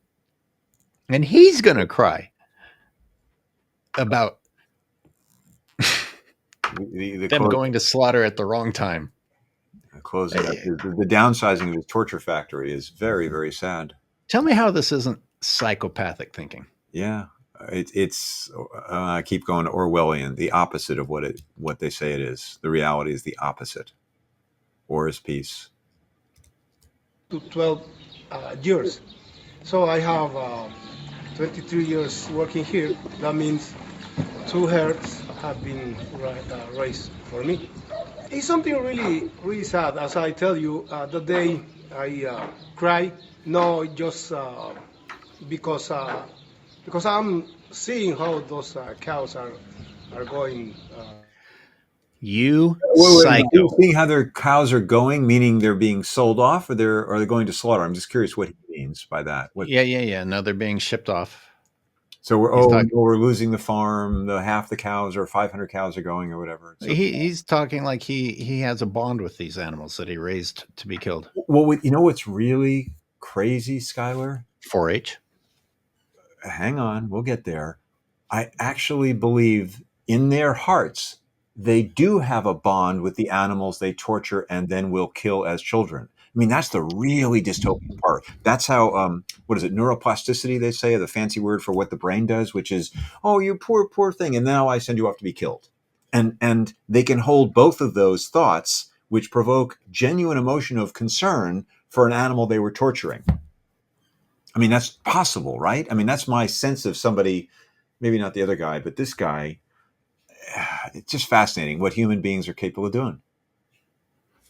Speaker 1: And he's going to cry about
Speaker 2: the
Speaker 1: them going to slaughter at the wrong time.
Speaker 2: Closing up. The downsizing of his torture factory is very, very sad.
Speaker 1: Tell me how this isn't psychopathic thinking.
Speaker 2: Yeah, it's. I keep going to Orwellian, the opposite of what they say it is. The reality is the opposite. War is peace.
Speaker 4: To 12 years. So I have 23 years working here. That means 2 herds have been raised for me. It's something really, really sad. As I tell you, the day I cry, no, just because I'm seeing how those cows are going.
Speaker 1: You
Speaker 2: Are
Speaker 1: psycho.
Speaker 2: you seeing how their cows are going, meaning they're being sold off, or they're going to slaughter? I'm just curious what he means by that.
Speaker 1: Yeah. No, they're being shipped off.
Speaker 2: So we're losing the farm. Half the cows or 500 cows are going or whatever. So,
Speaker 1: he's talking like he has a bond with these animals that he raised to be killed.
Speaker 2: Well, you know what's really crazy, Skyler?
Speaker 1: 4-H.
Speaker 2: Hang on, we'll get there. I actually believe in their hearts they do have a bond with the animals they torture and then will kill as children. I mean, that's the really dystopian part. That's how, what is it, neuroplasticity, they say, the fancy word for what the brain does, which is, oh, you poor, poor thing, and now I send you off to be killed. And they can hold both of those thoughts, which provoke genuine emotion of concern for an animal they were torturing. I mean, that's possible, right? I mean, that's my sense of somebody, maybe not the other guy, but this guy. It's just fascinating what human beings are capable of doing.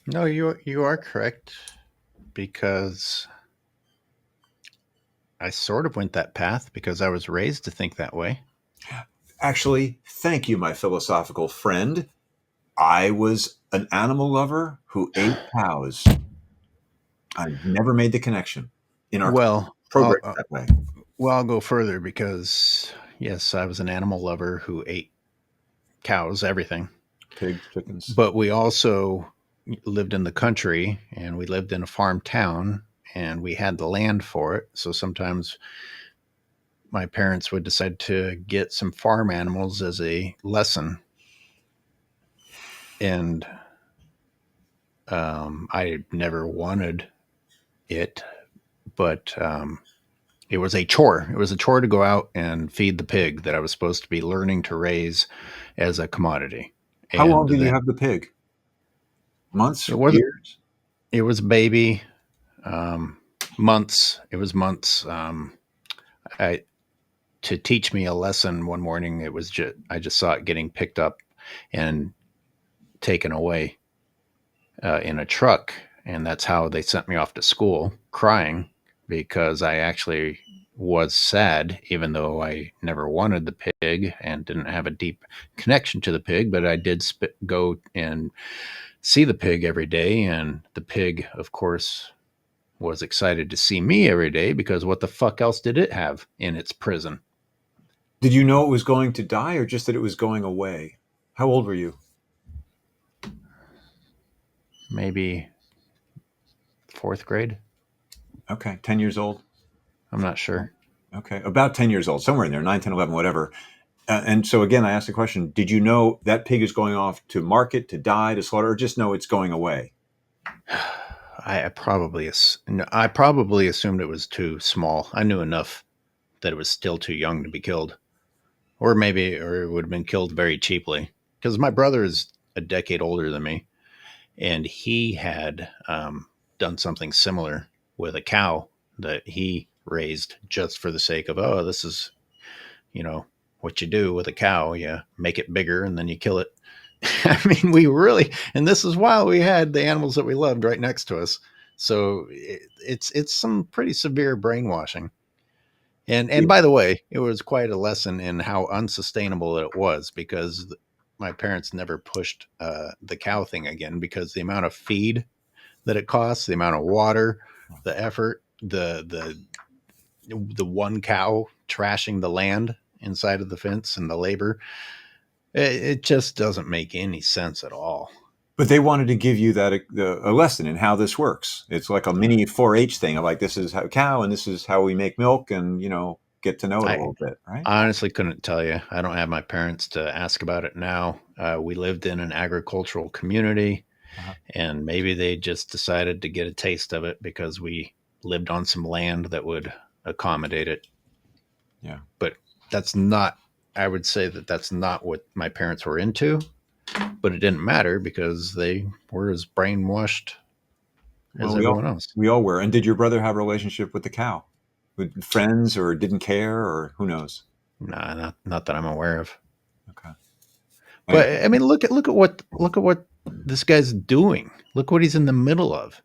Speaker 1: No, you are correct, because I sort of went that path because I was raised to think that way.
Speaker 2: Actually, thank you, my philosophical friend. I was an animal lover who ate cows. I never made the connection in our program that way.
Speaker 1: Well, I'll go further because, yes, I was an animal lover who ate cows, everything.
Speaker 2: Pigs, chickens.
Speaker 1: But we also lived in the country, and we lived in a farm town, and we had the land for it. So sometimes my parents would decide to get some farm animals as a lesson. And I never wanted it, but it was a chore. It was a chore to go out and feed the pig that I was supposed to be learning to raise as a commodity.
Speaker 2: How long did you have the pig? Months? Years?
Speaker 1: It was a baby. Months. It was months. To teach me a lesson one morning, I just saw it getting picked up and taken away in a truck. And that's how they sent me off to school crying, because I actually was sad, even though I never wanted the pig and didn't have a deep connection to the pig. But I did go and see the pig every day. And the pig, of course, was excited to see me every day, because what the fuck else did it have in its prison?
Speaker 2: Did you know it was going to die, or just that it was going away? How old were you?
Speaker 1: Maybe 4th grade.
Speaker 2: Okay, 10 years old?
Speaker 1: I'm not sure.
Speaker 2: Okay, about 10 years old, somewhere in there, 9, 10, 11, whatever. And so again, I asked the question, did you know that pig is going off to market, to die, to slaughter, or just know it's going away?
Speaker 1: I probably assumed it was too small. I knew enough that it was still too young to be killed. Or it would have been killed very cheaply. Because my brother is a decade older than me, and he had done something similar with a cow that he raised just for the sake of, oh, this is, what you do with a cow. You make it bigger and then you kill it. I mean, and this is while we had the animals that we loved right next to us. So it's some pretty severe brainwashing. And by the way, it was quite a lesson in how unsustainable it was, because my parents never pushed the cow thing again, because the amount of feed that it costs, the amount of water, the effort, the the one cow trashing the land inside of the fence and the labor. It just doesn't make any sense at all.
Speaker 2: But they wanted to give you that a lesson in how this works. It's like a mini 4-H thing of like, this is how cow and this is how we make milk, and get to know it a
Speaker 1: I
Speaker 2: little bit, right?
Speaker 1: honestly couldn't tell you. I don't have my parents to ask about it now. We lived in an agricultural community,
Speaker 2: Uh-huh.
Speaker 1: and maybe they just decided to get a taste of it because we lived on some land that would accommodate it.
Speaker 2: Yeah.
Speaker 1: But that's not, I would say that that's not what my parents were into, but it didn't matter because they were as brainwashed as
Speaker 2: Well, we all
Speaker 1: everyone else.
Speaker 2: we all were. And did your brother have a relationship with the cow, with friends, or didn't care, or who knows?
Speaker 1: Nah, not that I'm aware of.
Speaker 2: Okay.
Speaker 1: But I mean, look at what this guy's doing. Look what he's in the middle of.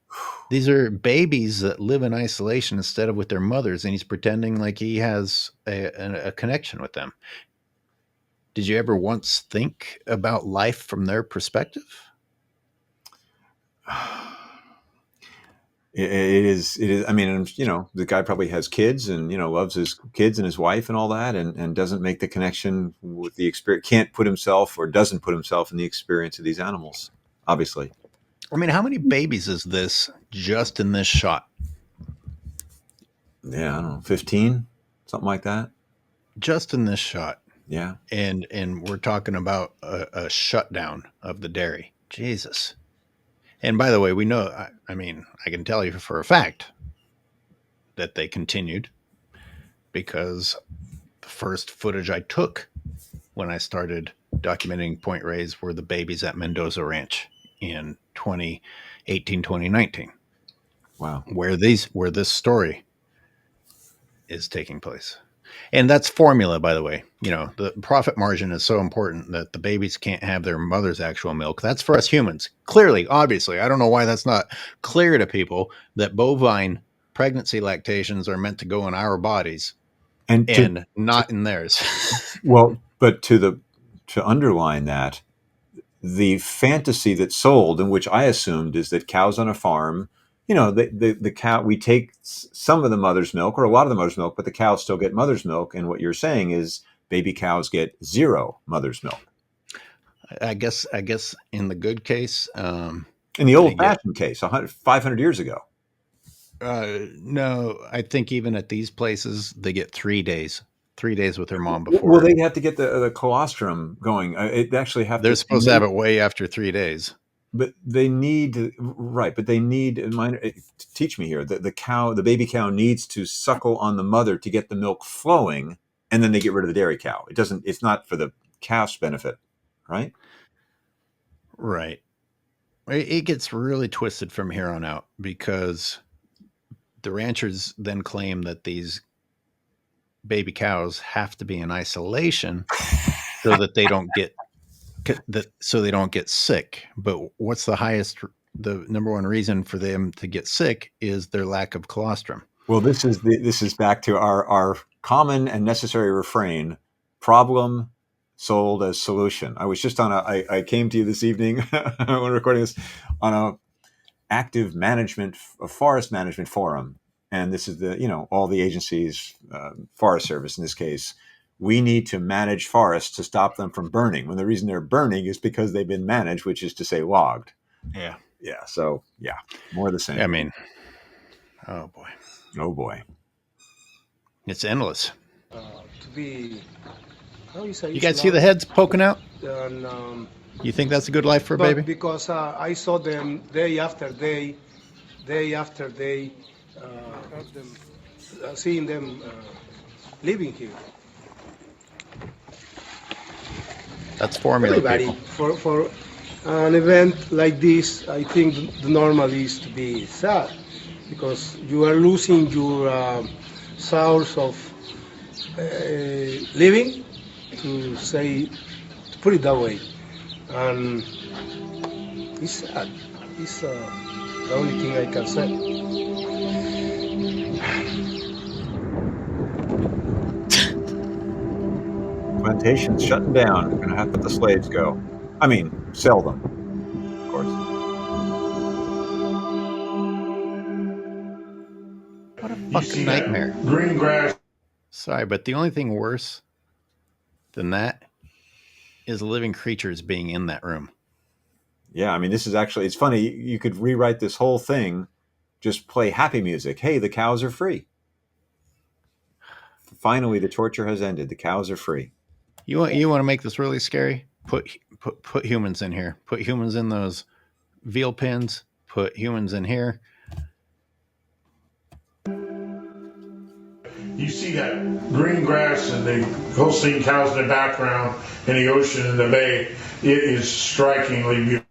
Speaker 1: These are babies that live in isolation instead of with their mothers, and he's pretending like he has a connection with them. Did you ever once think about life from their perspective?
Speaker 2: It is. It is. I mean, the guy probably has kids and loves his kids and his wife and all that, and doesn't make the connection with the experience. Can't put himself or doesn't put himself in the experience of these animals. Obviously,
Speaker 1: I mean, how many babies is this just in this shot?
Speaker 2: yeah. I don't know, 15, something like that.
Speaker 1: Just in this shot.
Speaker 2: Yeah.
Speaker 1: And we're talking about a shutdown of the dairy. Jesus. And by the way, we know, I mean, I can tell you for a fact that they continued because the first footage I took when I started documenting Point Reyes were the babies at Mendoza Ranch in 2018, 2019.
Speaker 2: Wow.
Speaker 1: Where this story is taking place. And that's formula, by the way. The profit margin is so important that the babies can't have their mother's actual milk. That's for us humans. Clearly, obviously. I don't know why that's not clear to people that bovine pregnancy lactations are meant to go in our bodies and not in theirs.
Speaker 2: Well, but to underline that, the fantasy that's sold, and which I assumed, is that cows on a farm, the cow, we take some of the mother's milk or a lot of the mother's milk, but the cows still get mother's milk. And what you're saying is baby cows get zero mother's milk.
Speaker 1: I guess in the good case,
Speaker 2: in the old fashioned case, 500 years ago.
Speaker 1: No, I think even at these places, they get 3 days. 3 days with their mom before.
Speaker 2: Well, they have to get the colostrum going. It actually
Speaker 1: They're supposed to have it way after 3 days.
Speaker 2: But they need, right? But they need, teach me here. The baby cow needs to suckle on the mother to get the milk flowing, and then they get rid of the dairy cow. It's not for the calf's benefit, right?
Speaker 1: Right. It gets really twisted from here on out because the ranchers then claim that these baby cows have to be in isolation so that they don't get sick. But what's the number one reason for them to get sick is their lack of colostrum.
Speaker 2: Well, this is back to our common and necessary refrain: problem sold as solution. I was just I came to you this evening when recording this on a active forest management forum. And this is all the agencies, Forest Service in this case. We need to manage forests to stop them from burning, when the reason they're burning is because they've been managed, which is to say logged.
Speaker 1: Yeah.
Speaker 2: Yeah. So yeah, more of the same.
Speaker 1: I mean, oh boy. It's endless.
Speaker 4: To be, how you say?
Speaker 1: You guys see the heads poking out?
Speaker 4: And,
Speaker 1: you think that's a good life for a baby?
Speaker 4: Because I saw them day after day, seeing them living here.
Speaker 1: That's formula.
Speaker 4: Everybody, for an event like this, I think the normal is to be sad because you are losing your source of living, to put it that way, and it's sad. It's the only thing I can say.
Speaker 2: Plantations shutting down. We're going to have to let the slaves go. I mean, sell them, of course.
Speaker 1: What a fucking nightmare.
Speaker 3: Green grass.
Speaker 1: Sorry, but the only thing worse than that is living creatures being in that room.
Speaker 2: Yeah, I mean, this is actually, it's funny. You could rewrite this whole thing, just play happy music. Hey, the cows are free. Finally, the torture has ended. The cows are free.
Speaker 1: You want to make this really scary? Put humans in here. Put humans in those veal pens. Put humans in here.
Speaker 3: You see that green grass and the Holstein cows in the background and the ocean and the bay. It is strikingly beautiful.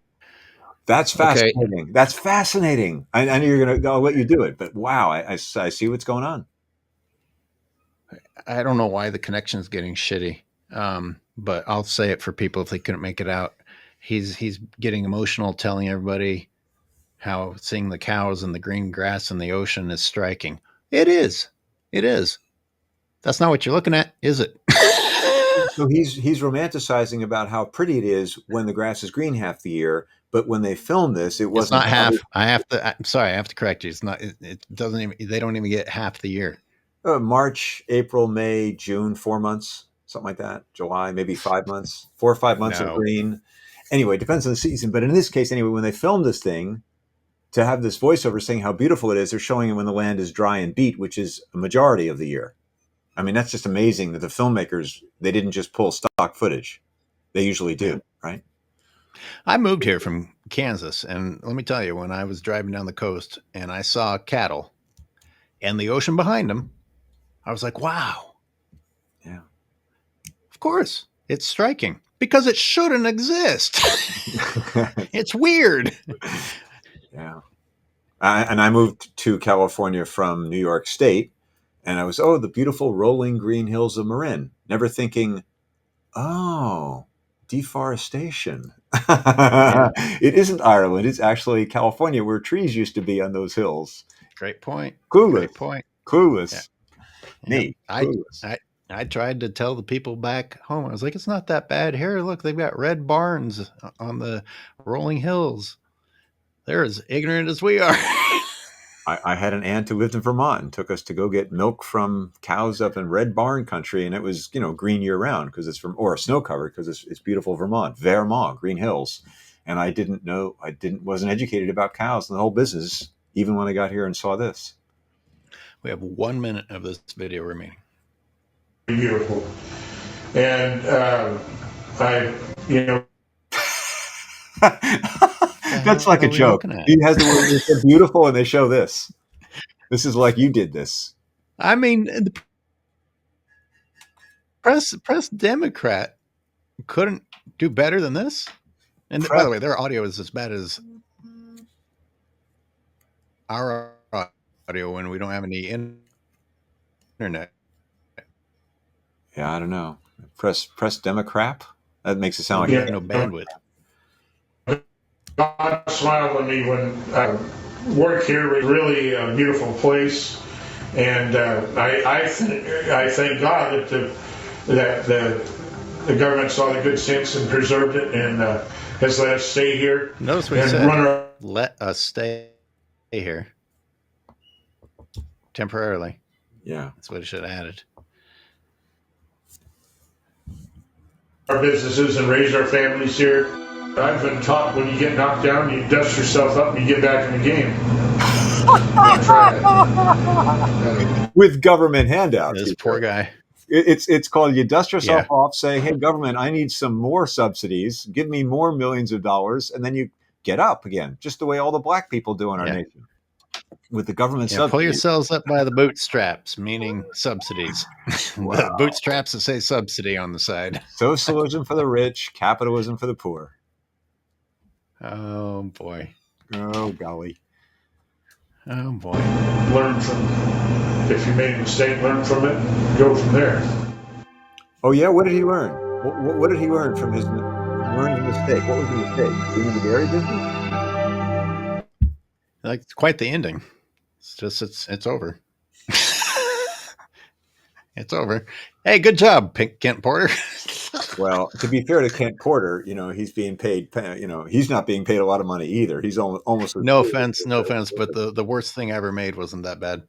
Speaker 2: That's fascinating. Okay. That's fascinating. I know you're going to, I'll let you do it, but wow, I see what's going on.
Speaker 1: I don't know why the connection is getting shitty. But I'll say it for people if they couldn't make it out. He's getting emotional, telling everybody how seeing the cows and the green grass and the ocean is striking. It is. It is. That's not what you're looking at, is it?
Speaker 2: So he's romanticizing about how pretty it is when the grass is green half the year, but when they filmed this, it wasn't.
Speaker 1: It's not half. I'm sorry, I have to correct you. It's not. It doesn't even. They don't even get half the year.
Speaker 2: March, April, May, June, 4 months, something like that. July, maybe 5 months, 4 or 5 months of green. Anyway, it depends on the season. But in this case, anyway, when they filmed this thing, to have this voiceover saying how beautiful it is, they're showing it when the land is dry and beat, which is a majority of the year. I mean, that's just amazing that the filmmakers, they didn't just pull stock footage. They usually do, right?
Speaker 1: I moved here from Kansas, and let me tell you, when I was driving down the coast and I saw cattle and the ocean behind them, I was like, wow.
Speaker 2: Yeah.
Speaker 1: Of course, it's striking because it shouldn't exist. It's weird.
Speaker 2: Yeah. And I moved to California from New York State, and I was, the beautiful rolling green hills of Marin, never thinking, deforestation. Yeah. It isn't Ireland. It's actually California, where trees used to be on those hills.
Speaker 1: Great point.
Speaker 2: Clueless.
Speaker 1: Great point.
Speaker 2: Clueless.
Speaker 1: Yeah.
Speaker 2: Neat. Clueless.
Speaker 1: I tried to tell the people back home. I was like, it's not that bad here. Look, they've got red barns on the rolling hills. They're as ignorant as we are.
Speaker 2: I had an aunt who lived in Vermont and took us to go get milk from cows up in red barn country. And it was, green year round because it's or snow covered because it's beautiful Vermont, green hills. And I wasn't educated about cows and the whole business, even when I got here and saw this.
Speaker 1: We have 1 minute of this video remaining.
Speaker 3: Beautiful. And
Speaker 2: that's like a joke. He has the word it's beautiful, and they show this. This is like you did this.
Speaker 1: I mean, the press Democrat couldn't do better than this. And by the way, their audio is as bad as our audio when we don't have any internet.
Speaker 2: Yeah, I don't know. Press Democrat. That makes it sound like
Speaker 1: no bandwidth.
Speaker 3: God smiled on me when I worked here. It was really a beautiful place, and I thank God that the government saw the good sense and preserved it and has let us stay here.
Speaker 1: Notice what he said. Let us stay here temporarily.
Speaker 2: Yeah,
Speaker 1: that's what it should have added.
Speaker 3: Our businesses and raise our families here. I've been taught when you get knocked down, you dust yourself up and you get back in the game.
Speaker 2: With government handouts.
Speaker 1: This poor guy.
Speaker 2: It's called you dust yourself off, say, hey, government, I need some more subsidies. Give me more millions of dollars. And then you get up again, just the way all the black people do in our nation. With the government subsidies.
Speaker 1: Pull yourselves up by the bootstraps, meaning subsidies. Wow. The bootstraps that say subsidy on the side.
Speaker 2: Socialism for the rich, capitalism for the poor.
Speaker 1: Oh, boy.
Speaker 2: Oh, golly.
Speaker 1: Oh, boy.
Speaker 3: Learn from it. If you made a mistake, learn from it. Go from there.
Speaker 2: Oh, yeah? What did he learn? What did he learn from his mistake? What was the mistake? Being in the dairy business?
Speaker 1: Like, it's quite the ending. It's just, it's over. It's over. Hey, good job, Kent Porter.
Speaker 2: Well, to be fair to Kent Porter, he's being paid, he's not being paid a lot of money either. He's almost.
Speaker 1: No offense, but the worst thing I ever made wasn't that bad.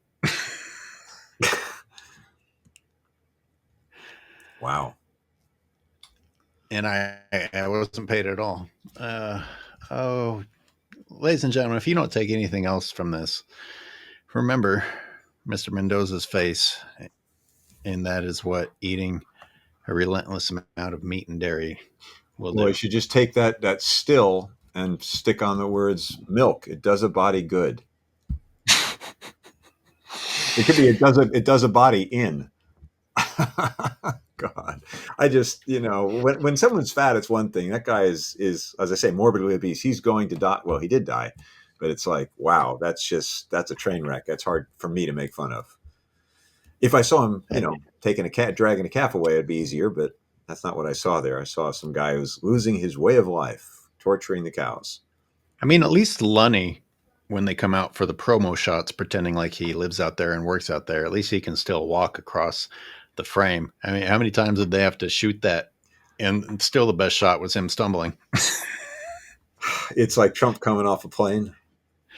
Speaker 2: Wow.
Speaker 1: And I wasn't paid at all. Oh, ladies and gentlemen, if you don't take anything else from this, remember Mr. Mendoza's face, and that is what eating a relentless amount of meat and dairy will
Speaker 2: Well,
Speaker 1: do.
Speaker 2: you should just take that still and stick on the words milk. It does a body good. It could be it does a body in. God, I just when someone's fat, it's one thing. That guy is as I say morbidly obese. He's going to die. Well, he did die, but it's like wow, that's a train wreck. That's hard for me to make fun of. If I saw him, taking a cat, dragging a calf away, it'd be easier. But that's not what I saw there. I saw some guy who's losing his way of life, torturing the cows.
Speaker 1: I mean, at least Lunny, when they come out for the promo shots, pretending like he lives out there and works out there, at least he can still walk across the frame. I mean, how many times did they have to shoot that? And still the best shot was him stumbling.
Speaker 2: It's like Trump coming off a plane,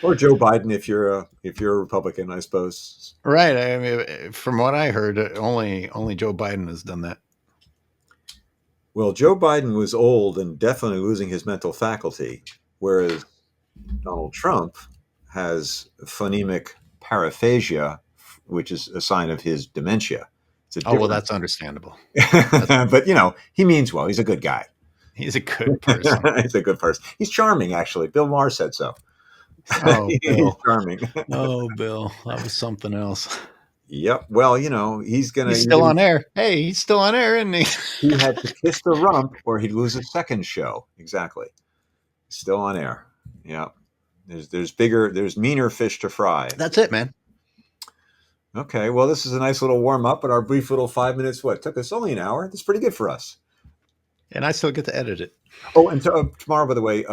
Speaker 2: or Joe Biden if you're a Republican, I suppose.
Speaker 1: Right. I mean, from what I heard, only Joe Biden has done that.
Speaker 2: Well, Joe Biden was old and definitely losing his mental faculty, whereas Donald Trump has phonemic paraphasia, which is a sign of his dementia. It's a
Speaker 1: Oh, well,
Speaker 2: different.
Speaker 1: that's understandable.
Speaker 2: But he means well. He's a good guy.
Speaker 1: He's a good person.
Speaker 2: He's a good person. He's charming, actually. Bill Maher said so.
Speaker 1: Oh,
Speaker 2: He's
Speaker 1: Bill.
Speaker 2: charming.
Speaker 1: Oh, Bill. That was something else.
Speaker 2: Yep. Well, he's
Speaker 1: Still on air. Hey, he's still on air, isn't he?
Speaker 2: He had to kiss the rump or he'd lose a second show. Exactly. Still on air. Yeah. There's meaner fish to fry.
Speaker 1: That's it, man.
Speaker 2: Okay. Well, this is a nice little warm up, but our brief little 5 minutes, took us only an hour. That's pretty good for us.
Speaker 1: And I still get to edit it.
Speaker 2: Oh, and tomorrow, by the way,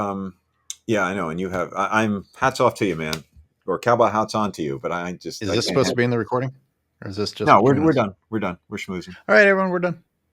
Speaker 2: yeah, I know. And you have, I'm hats off to you, man, or cowboy hats on to you. But
Speaker 1: Is this supposed to be in the recording? Or is this just
Speaker 2: no? We're done. We're done. We're schmoozing.
Speaker 1: All right, everyone, we're done.